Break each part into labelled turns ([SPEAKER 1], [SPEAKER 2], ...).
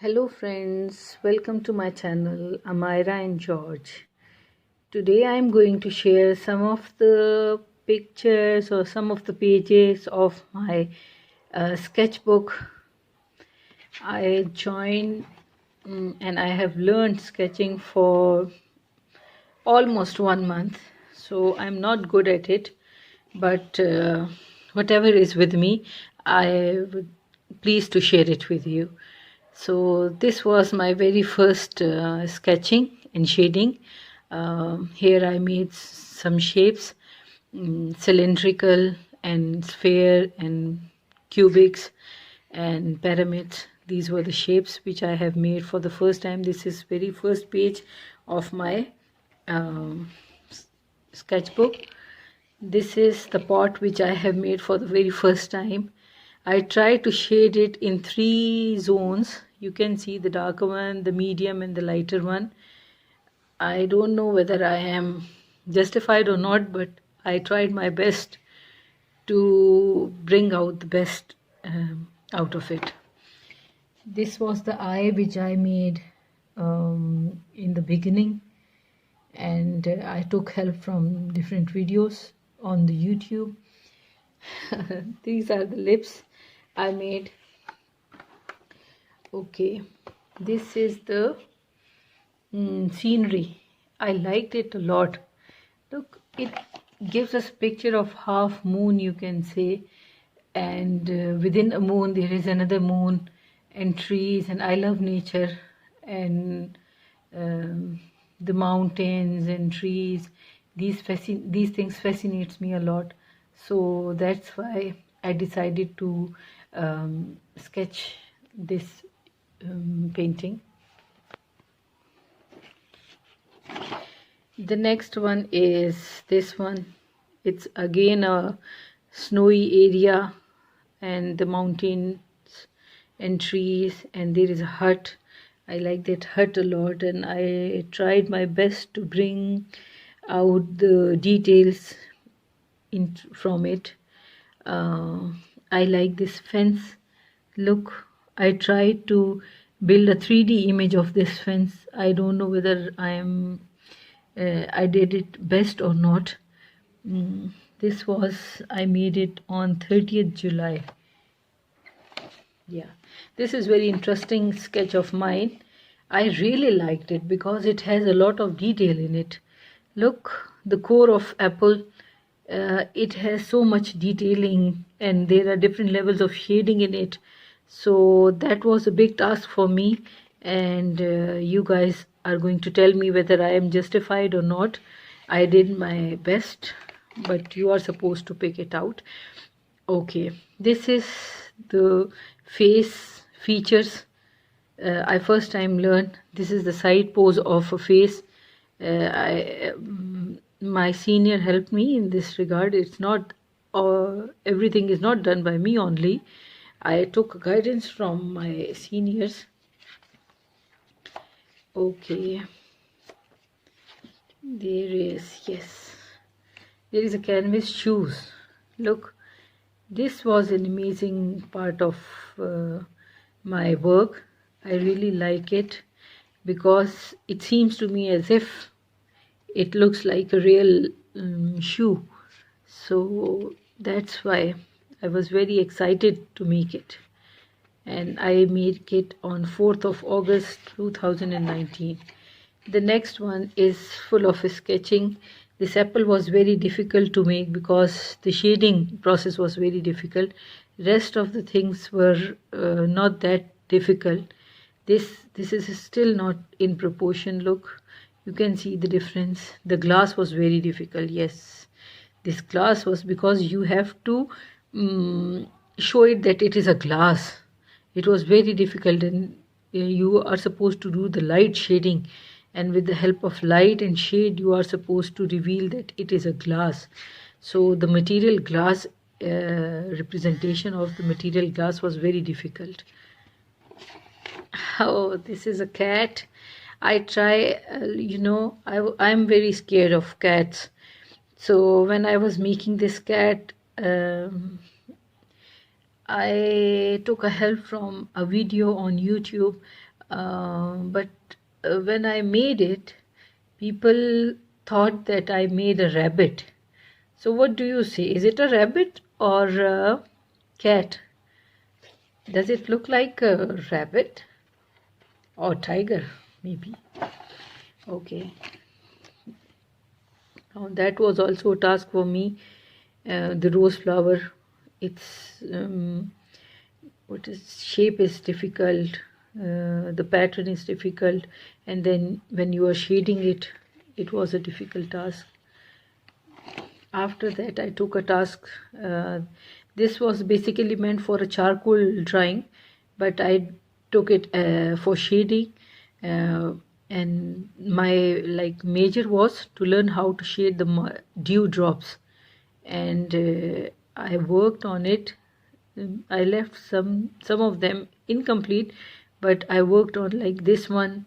[SPEAKER 1] Hello friends, welcome to my channel Amira and George. Today I am going to share some of the pictures or some of the pages of my sketchbook. I joined and I have learned sketching for almost 1 month, so I'm not good at it, but whatever is with me, I would pleased to share it with you. So this was my very first sketching and shading. Here I made some shapes, cylindrical and sphere and cubics and pyramids. These were the shapes which I have made for the first time. This is very first page of my um, sketchbook. This is the pot which I have made for the very first time. I try to shade it in 3 zones. You can see the darker one, the medium and the lighter one. I don't know whether I am justified or not, but I tried my best to bring out the best out of it. This was the eye which I made in the beginning, and I took help from different videos on the YouTube. These are the lips I made. Okay, this is the scenery. I liked it a lot. Look, it gives us a picture of half moon, you can say, and within a moon there is another moon and trees, and I love nature and the mountains and trees. These things fascinates me a lot, so that's why I decided to sketch this painting. The next one is this one. It's again a snowy area and the mountains and trees, and there is a hut. I like that hut a lot, and I tried my best to bring out the details from it. I like this fence. Look, I tried to build a 3D image of this fence. I don't know whether I did it best or not. I made it on 30th July. Yeah, this is very interesting sketch of mine. I really liked it because it has a lot of detail in it. Look, the core of apple, it has so much detailing, and there are different levels of shading in it. So that was a big task for me, and you guys are going to tell me whether I am justified or not. I did my best, but you are supposed to pick it out. Okay, this is the face features. I first time learned this is the side pose of a face. My senior helped me in this regard. It's not everything is not done by me only. I took guidance from my seniors. Okay, there is a canvas shoes. Look, this was an amazing part of my work. I really like it because it seems to me as if it looks like a real shoe. So that's why I was very excited to make it. And I made it on 4th of August 2019. The next one is full of sketching. This apple was very difficult to make because the shading process was very difficult. Rest of the things were not that difficult. This is still not in proportion. Look, you can see the difference. The glass was very difficult. Yes, this glass was because you have to show it that it is a glass. It was very difficult, and you are supposed to do the light shading, and with the help of light and shade you are supposed to reveal that it is a glass. So the material glass, representation of the material glass was very difficult. Oh, this is a cat. I try, I'm very scared of cats. So when I was making this cat, I took a help from a video on YouTube But when I made it, people thought that I made a rabbit. So what do you say? Is it a rabbit or a cat? Does it look like a rabbit or tiger? Maybe. Okay. Now that was also a task for me. The rose flower, its what is shape is difficult, the pattern is difficult, and then when you are shading it, it was a difficult task. After that, I took a task. This was basically meant for a charcoal drawing, but I took it for shading. And my major was to learn how to shade the dew drops, and I worked on it. I left some of them incomplete, but I worked on like this one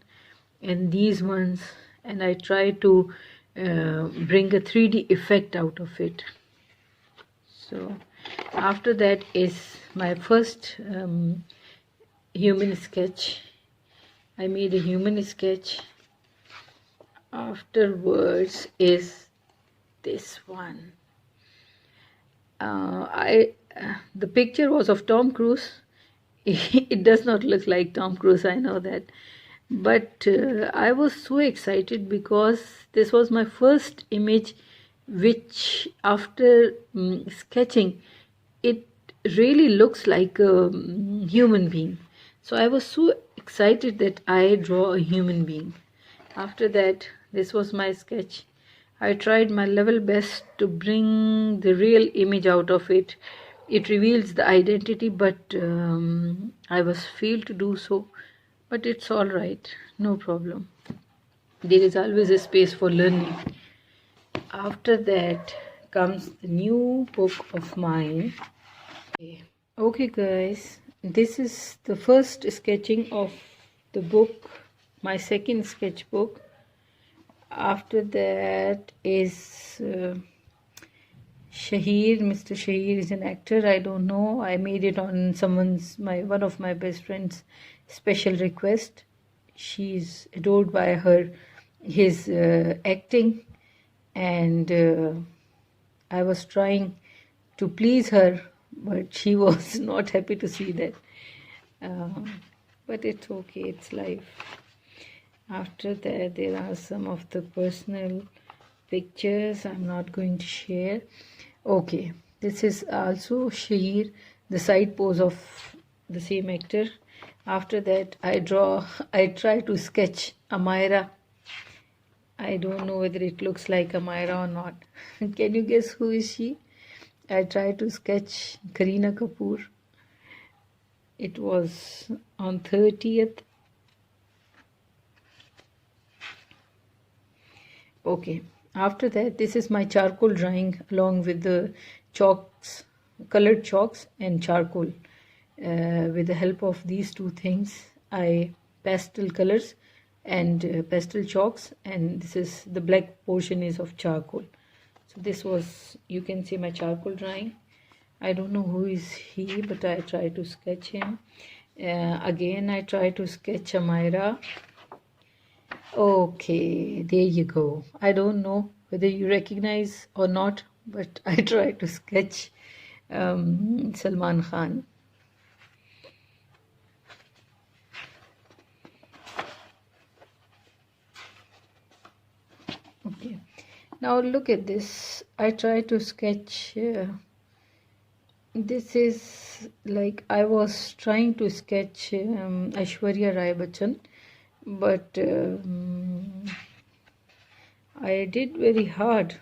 [SPEAKER 1] and these ones, and I tried to bring a 3D effect out of it. So after that is my first human sketch. I made a human sketch. Afterwards is this one. The picture was of Tom Cruise. It does not look like Tom Cruise, I know that, but I was so excited because this was my first image which after sketching it really looks like a human being. So I was so excited that I draw a human being. After that, this was my sketch. I tried my level best to bring the real image out of it. It reveals the identity, but I was failed to do so. But it's all right, no problem. There is always a space for learning. After that comes the new book of mine. Okay guys, this is the first sketching of the book, my second sketchbook. After that is Shahir. Mr. Shahir is an actor. I don't know. I made it on one of my best friend's special request. She's adored by his acting, and I was trying to please her, but she was not happy to see that. But it's okay. It's life. After that, there are some of the personal pictures I'm not going to share. Okay, this is also Shahir, the side pose of the same actor. After that, I try to sketch Amira. I don't know whether it looks like Amira or not. Can you guess who is she? I tried to sketch Kareena Kapoor. It was on 30th. Okay, after that, this is my charcoal drawing along with the chalks, colored chalks and charcoal. With the help of these two things, I pastel colors and pastel chalks, and this is the black portion is of charcoal. So this was, you can see my charcoal drawing. I don't know who is he, but I try to sketch him. Again, I try to sketch Amira. Okay, there you go. I don't know whether you recognize or not, but I try to sketch Salman Khan. Okay, now look at this. I try to sketch. This is like I was trying to sketch Aishwarya Rai Bachchan, but I did very hard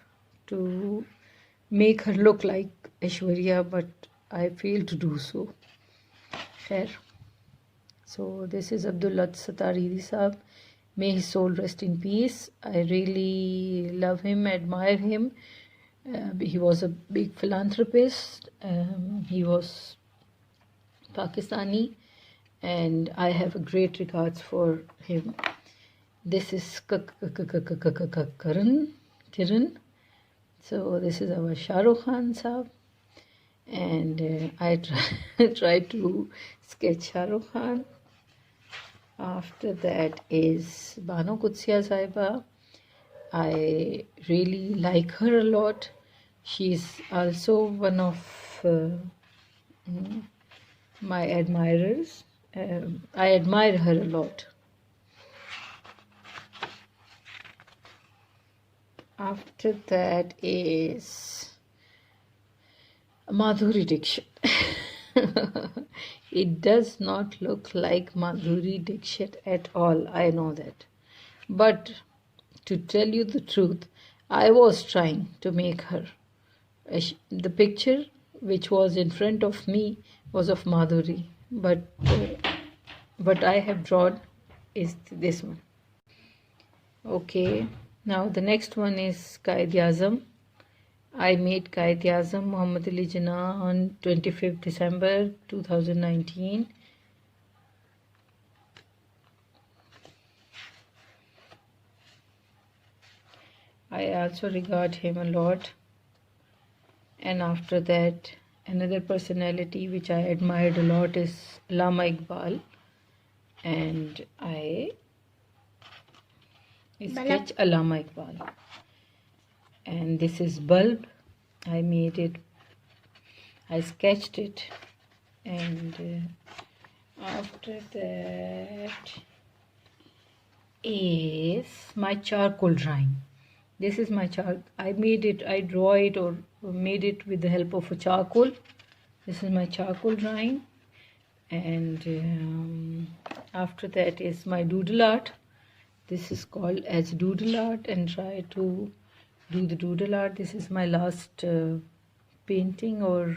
[SPEAKER 1] to make her look like Aishwarya, but I failed to do so. Khair. So this is Abdullah Satari Saab. May his soul rest in peace. I really love him, admire him. He was a big philanthropist. He was Pakistani, and I have a great regards for him. This is Kiran. So this is our Shah Rukh Khan Saab, and I try to sketch Shah Rukh Khan. After that is Bano Kutsia Saiba. I really like her a lot. She's also one of my admirers. I admire her a lot. After that is Madhuri Dixit. It does not look like Madhuri Dixit at all, I know that. But to tell you the truth, I was trying to make her. The picture which was in front of me was of Madhuri, but what I have drawn is this one. Okay, now the next one is Qaid-e-Azam. I made Qaid-e-Azam Muhammad Ali Jinnah on 25th December 2019. I also regard him a lot. And after that, another personality which I admired a lot is Allama Iqbal. And I sketch Allama Iqbal. And this is bulb. I made it, I sketched it, and after that is my charcoal drawing. This is my charcoal. I made it, I draw it or made it with the help of a charcoal. This is my charcoal drawing. And after that is my doodle art. This is called as doodle art, and try to do the doodle art. This is my last painting or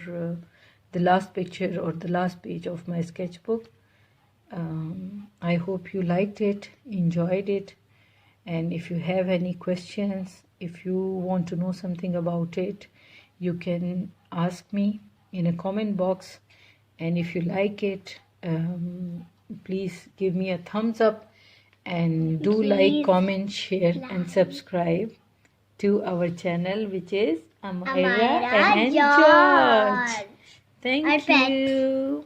[SPEAKER 1] the last picture or the last page of my sketchbook. I hope you liked it, enjoyed it, and if you have any questions, if you want to know something about it, you can ask me in a comment box. And if you like it, please give me a thumbs up, and do like, comment, share and subscribe to our channel, which is Amira and George. Thank you.